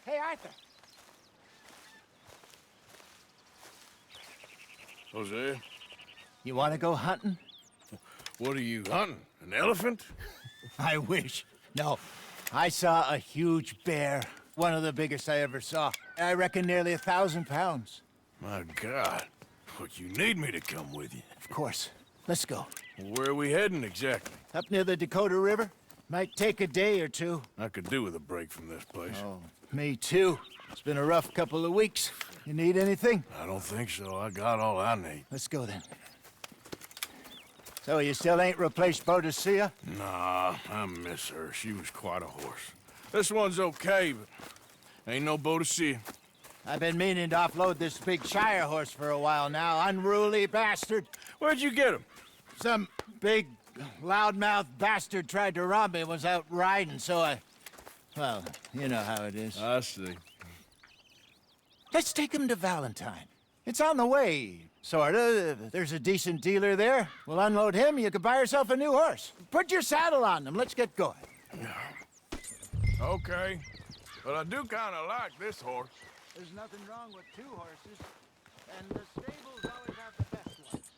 Hey, Arthur. Hosea, You want to go hunting? what are you hunting? An elephant? I wish. No. I saw a huge bear. One of the biggest I ever saw. I reckon nearly 1,000 pounds. My God. What, you need me to come with you? Of course. Let's go. Where are we heading exactly? Up near the Dakota River. Might take a day or two. I could do with a break from this place. Oh, me too. It's been a rough couple of weeks. You need anything? I don't think so. I got all I need. Let's go then. So you still ain't replaced Hosea? Nah, I miss her. She was quite a horse. This one's okay, but ain't no Hosea. I've been meaning to offload this big Shire horse for a while now. Unruly bastard. Where'd you get him? Some big, loudmouth bastard tried to rob me and was out riding, so I... Well, you know how it is. I see. Let's take him to Valentine. It's on the way, sorta. There's a decent dealer there. We'll unload him, you could buy yourself a new horse. Put your saddle on him, let's get going. Okay, but I do kind of like this horse. There's nothing wrong with two horses, and the stables always have the best ones.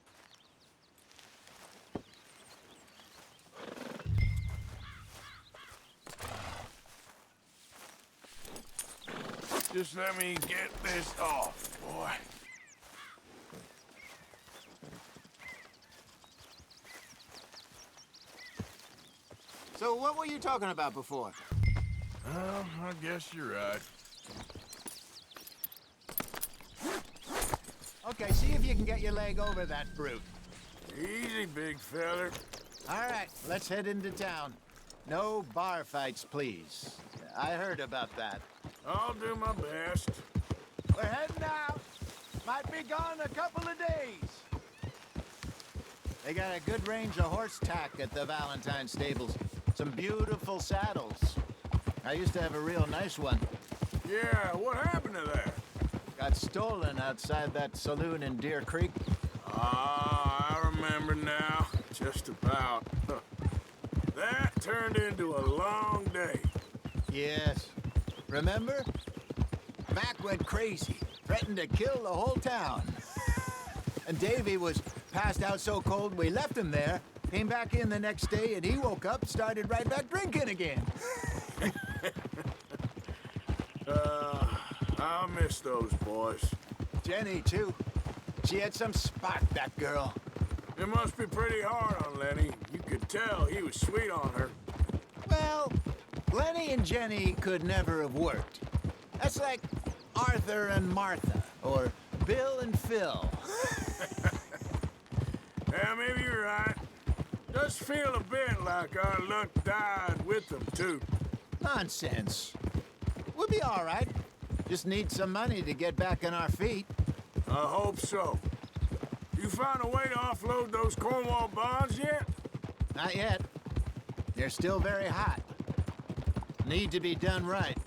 Just let me get this off, boy. So what were you talking about before? Well, I guess you're right. Okay, see if you can get your leg over that brute. Easy, big feller. All right, let's head into town. No bar fights, please. I heard about that. I'll do my best. We're heading out. Might be gone a couple of days. They got a good range of horse tack at the Valentine stables. Some beautiful saddles. I used to have a real nice one. Yeah, what happened to that? Got stolen outside that saloon in Deer Creek. Ah, I remember now. Just about. That turned into a long day. Yes. Remember? Mac went crazy, threatened to kill the whole town. And Davy was passed out so cold we left him there, came back in the next day, and he woke up, started right back drinking again. I miss those boys. Jenny, too. She had some spot, that girl. It must be pretty hard on Lenny. You could tell he was sweet on her. Well, Lenny and Jenny could never have worked. That's like Arthur and Martha, or Bill and Phil. Yeah, maybe you're right. Does feel a bit like our luck died with them, too. Nonsense. We'll be all right. Just need some money to get back on our feet. I hope so. You found a way to offload those Cornwall bonds yet? Not yet. They're still very hot. Need to be done right.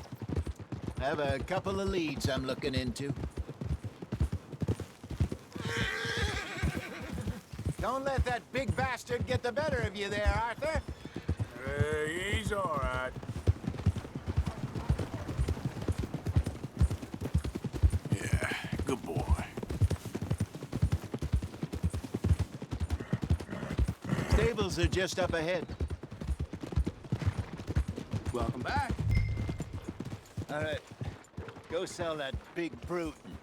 I have a couple of leads I'm looking into. Don't let that big bastard get the better of you there, Arthur. He's all right. Yeah, good boy. Stables are just up ahead. Welcome back. All right, go sell that big brute and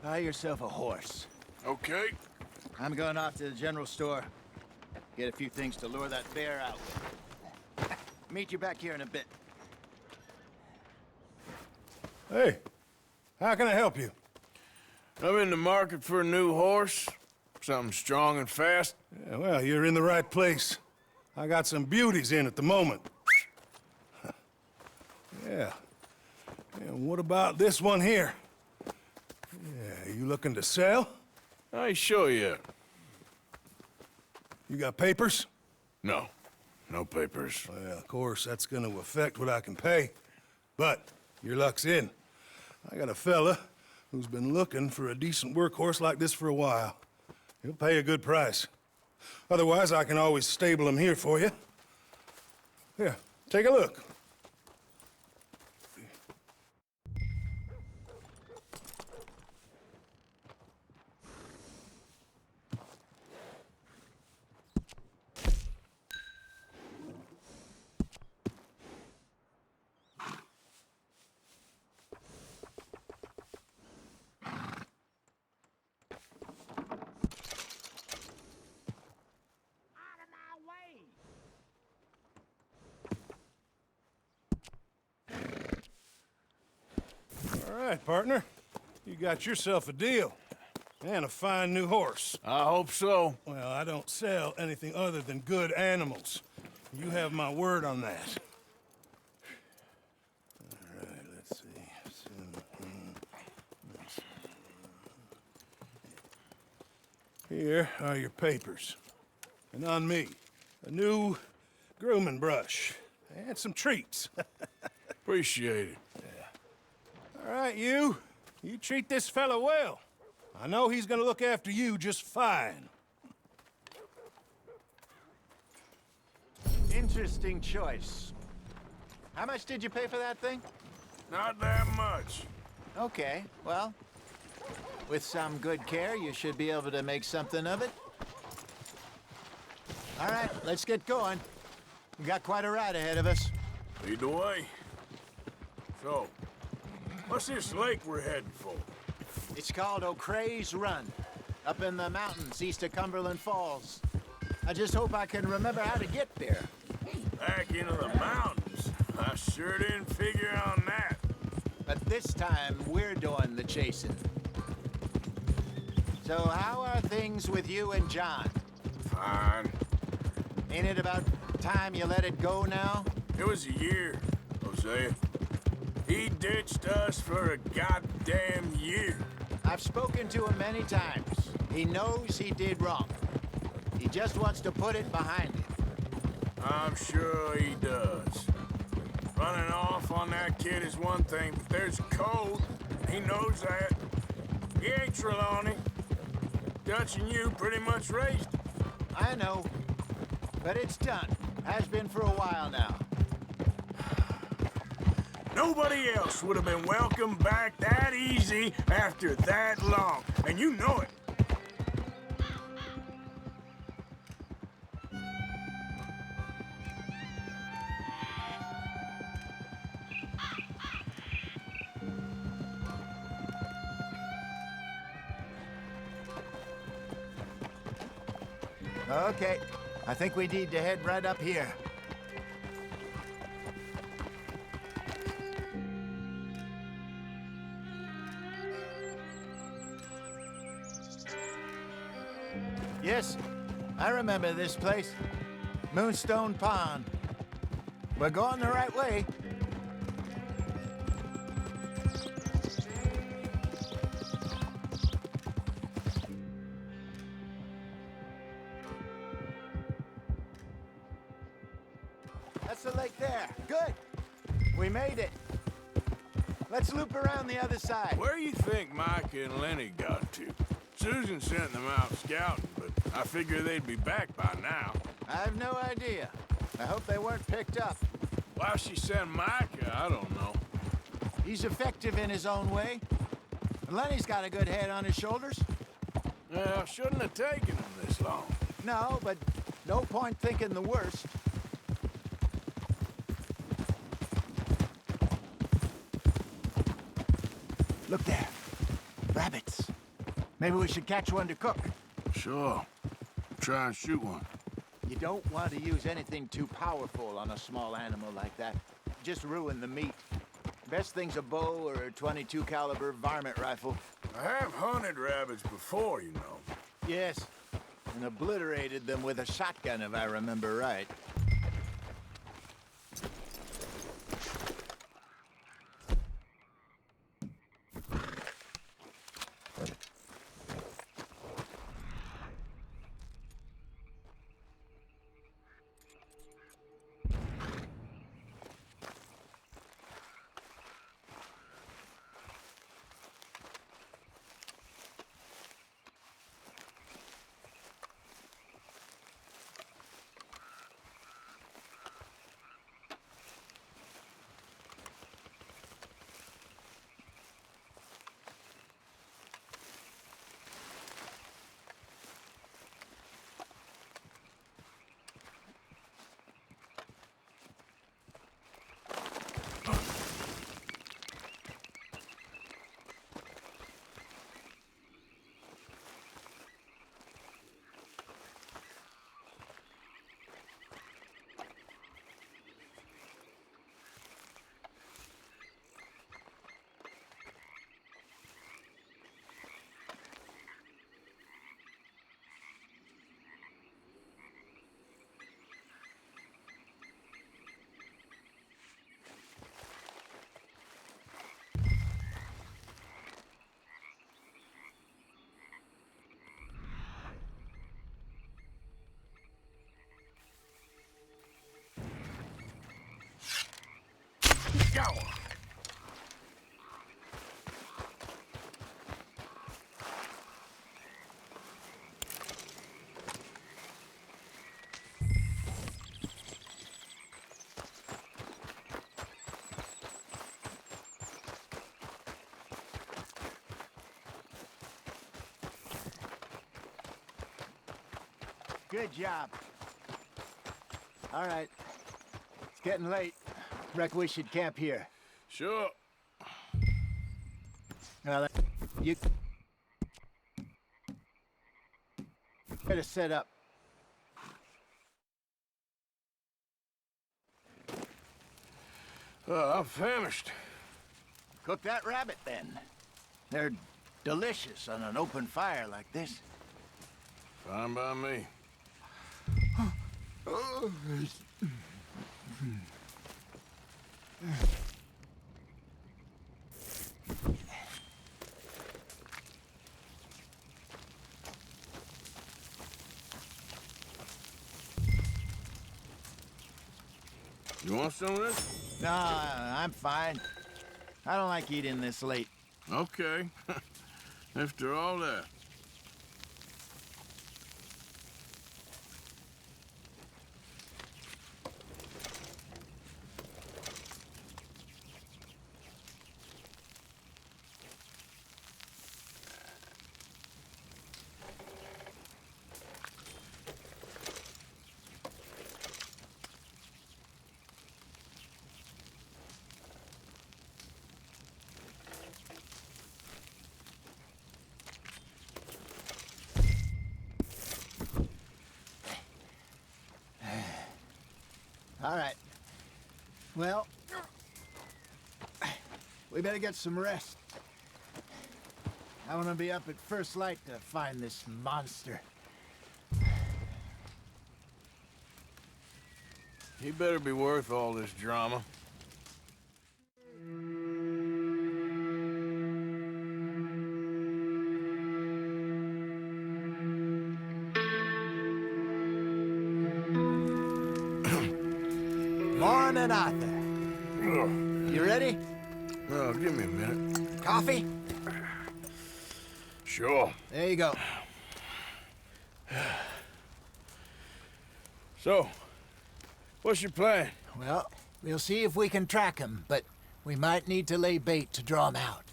buy yourself a horse. Okay. I'm going off to the general store. Get a few things to lure that bear out with. Meet you back here in a bit. Hey, how can I help you? I'm in the market for a new horse. Something strong and fast. Yeah, well, you're in the right place. I got some beauties in at the moment. Yeah. And what about this one here? Yeah, you looking to sell? I show you. You got papers? No. No papers. Well, of course, that's gonna affect what I can pay. But your luck's in. I got a fella who's been looking for a decent workhorse like this for a while. He'll pay a good price. Otherwise, I can always stable him here for you. Here, take a look. right, partner. You got yourself a deal. And a fine new horse. I hope so. Well, I don't sell anything other than good animals. You have my word on that. All right, let's see. Here are your papers. And on me, a new grooming brush. And some treats. Appreciate it. All right, you treat this fella well. I know he's gonna look after you just fine. Interesting choice. How much did you pay for that thing? Not that much. Okay, well, with some good care, you should be able to make something of it. All right, let's get going. We got quite a ride ahead of us. Lead the way. So, what's this lake we're heading for? It's called O'Creagh's Run, up in the mountains east of Cumberland Falls. I just hope I can remember how to get there. Back into the mountains? I sure didn't figure on that. But this time, we're doing the chasing. So how are things with you and John? Fine. Ain't it about time you let it go now? It was a year, Hosea. He ditched us for a goddamn year. I've spoken to him many times. He knows he did wrong. He just wants to put it behind him. I'm sure he does. Running off on that kid is one thing, but there's a code. He knows that. He ain't Trelawney. Dutch and you pretty much raised him. I know, but it's done. Has been for a while now. Nobody else would have been welcomed back that easy after that long, and you know it. Okay, I think we need to head right up here. Yes, I remember this place. Moonstone Pond. We're going the right way. That's the lake there. Good. We made it. Let's loop around the other side. Where do you think Mike and Lenny got to? Susan sent them out scouting, but I figure they'd be back by now. I have no idea. I hope they weren't picked up. Why she sent Micah, I don't know. He's effective in his own way. And Lenny's got a good head on his shoulders. Well, shouldn't have taken him this long. No, but no point thinking the worst. Look there. Rabbits. Maybe we should catch one to cook. Sure. Try and shoot one. You don't want to use anything too powerful on a small animal like that. Just ruin the meat. Best thing's a bow or a .22 caliber varmint rifle. I have hunted rabbits before, you know. Yes, and obliterated them with a shotgun if I remember right. Good job. All right. It's getting late. Reckon we should camp here. Sure. Well, you better set up. I'm famished. Cook that rabbit, then. They're delicious on an open fire like this. Fine by me. You want some of this? No, I'm fine. I don't like eating this late. Okay. After all that. All right. Well, we better get some rest. I want to be up at first light to find this monster. He better be worth all this drama. Morning, Arthur. You ready? Oh, give me a minute. Coffee? Sure. There you go. So, what's your plan? Well, we'll see if we can track him, but we might need to lay bait to draw him out.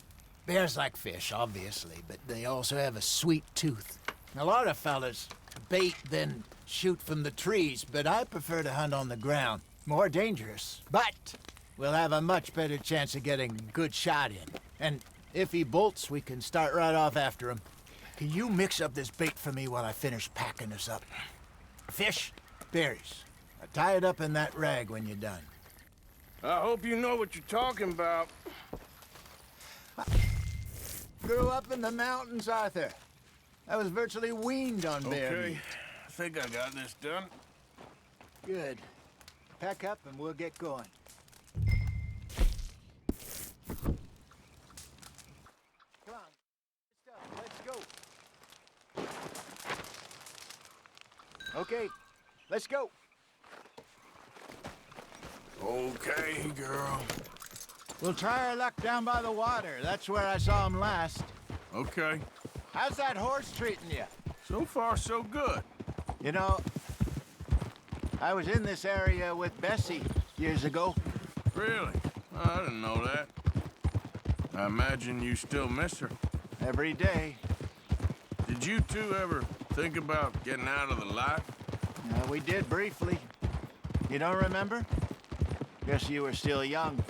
Bears like fish, obviously, but they also have a sweet tooth. A lot of fellas bait, then shoot from the trees, but I prefer to hunt on the ground. More dangerous, but we'll have a much better chance of getting a good shot in. And if he bolts, we can start right off after him. Can you mix up this bait for me while I finish packing this up? Fish, berries. Tie it up in that rag when you're done. I hope you know what you're talking about. Grew up in the mountains, Arthur. I was virtually weaned on bear Okay. meat. I think I got this done. Good. Pack up and we'll get going. Come on. Let's go. Okay, let's go. Okay, girl. We'll try our luck down by the water. That's where I saw him last. Okay. How's that horse treating you? So far, so good. You know, I was in this area with Bessie years ago. Really? I didn't know that. I imagine you still miss her. Every day. Did you two ever think about getting out of the life? We did briefly. You don't remember? Guess you were still young.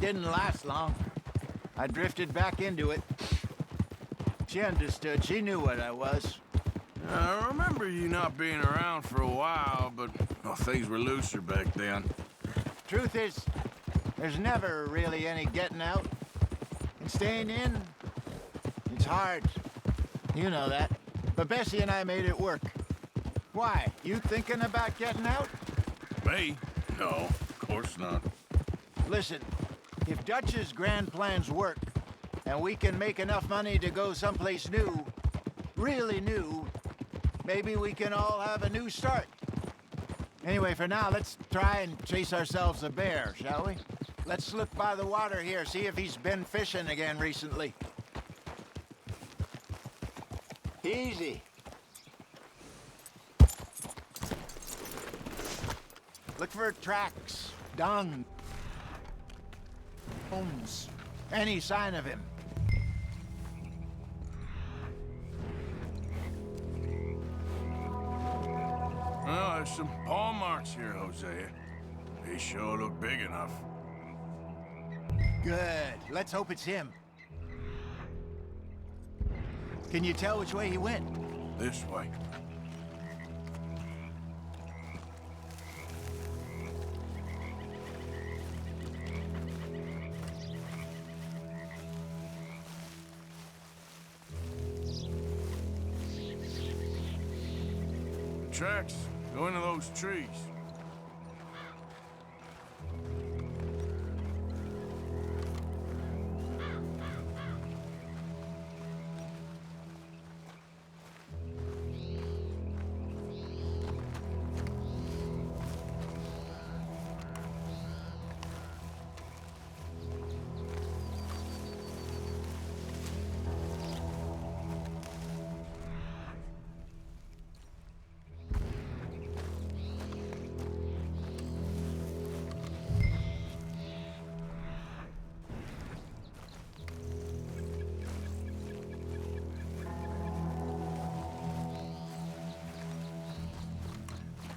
Didn't last long. I drifted back into it. She understood. She knew what I was. I remember you not being around for a while, but well, things were looser back then. Truth is, there's never really any getting out. And staying in, it's hard. You know that. But Bessie and I made it work. Why? You thinking about getting out? Me? No, of course not. Listen, if Dutch's grand plans work, and we can make enough money to go someplace new, really new, maybe we can all have a new start. Anyway, for now, let's try and chase ourselves a bear, shall we? Let's look by the water here, see if he's been fishing again recently. Easy. Look for tracks, dung, bones, any sign of him. There's some paw marks here, Hosea. They sure look big enough. Good. Let's hope it's him. Can you tell which way he went? This way. Tracks go into those trees.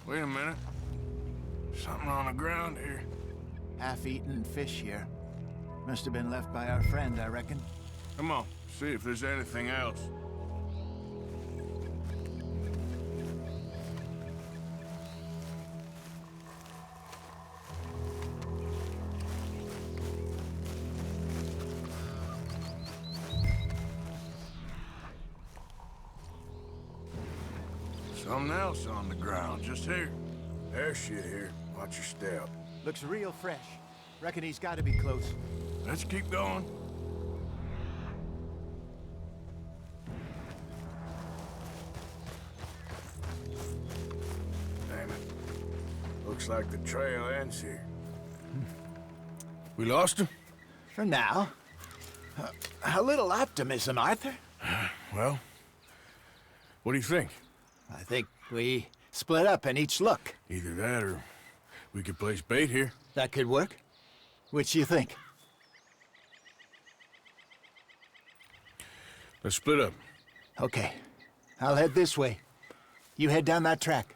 Wait a minute. Something on the ground here. Half-eaten fish here. Must have been left by our friend, I reckon. Come on, see if there's anything else. Something else on the ground, just here. There's shit here. Watch your step. Looks real fresh. Reckon he's got to be close. Let's keep going. Damn it. Looks like the trail ends here. We lost him? For now. A little optimism, Arthur. Well, what do you think? I think we split up and each look. Either that or we could place bait here. That could work. Which you think? Let's split up. Okay. I'll head this way. You head down that track.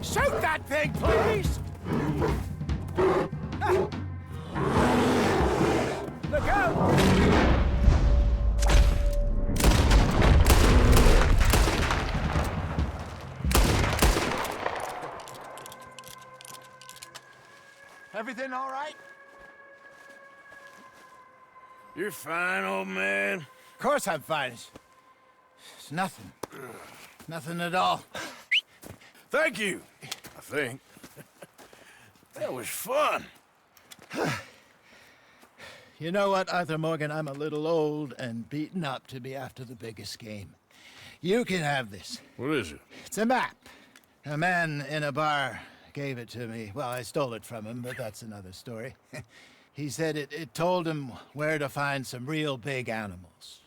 Shoot that thing, please! Look out! Everything all right? You're fine, old man. Of course I'm fine. It's nothing. Nothing at all. Thank you, I think. That was fun. You know what, arthurmorgan? I'm a little old and beaten up to be after the biggest game. You can have this. What is it? It's a map. A man in a bar gave it to me. Well, I stole it from him, but that's another story. He said it told him where to find some real big animals.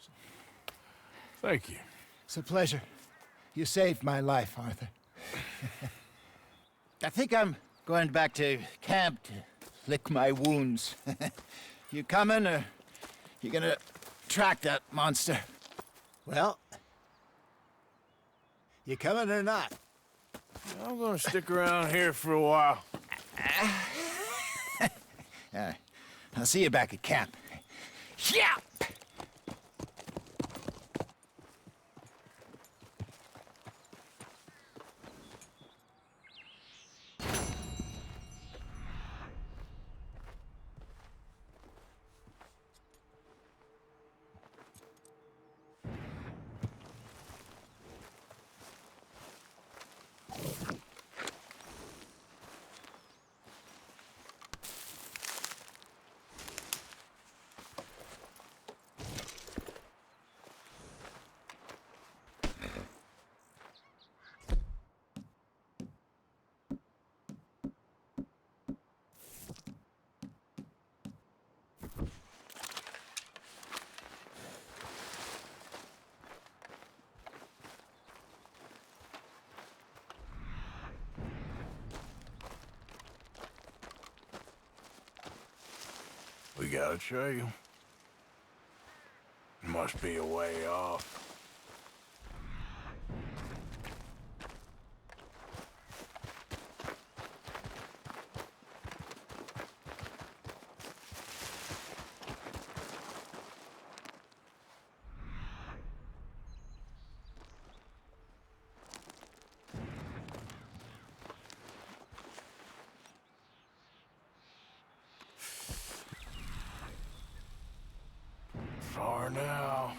Thank you. It's a pleasure. You saved my life, Arthur. I think I'm going back to camp to lick my wounds. You coming, or you gonna track that monster? Well, you coming or not? I'm gonna stick around here for a while. I'll see you back at camp. Yeah! got a trail. Must be a way off. Far now.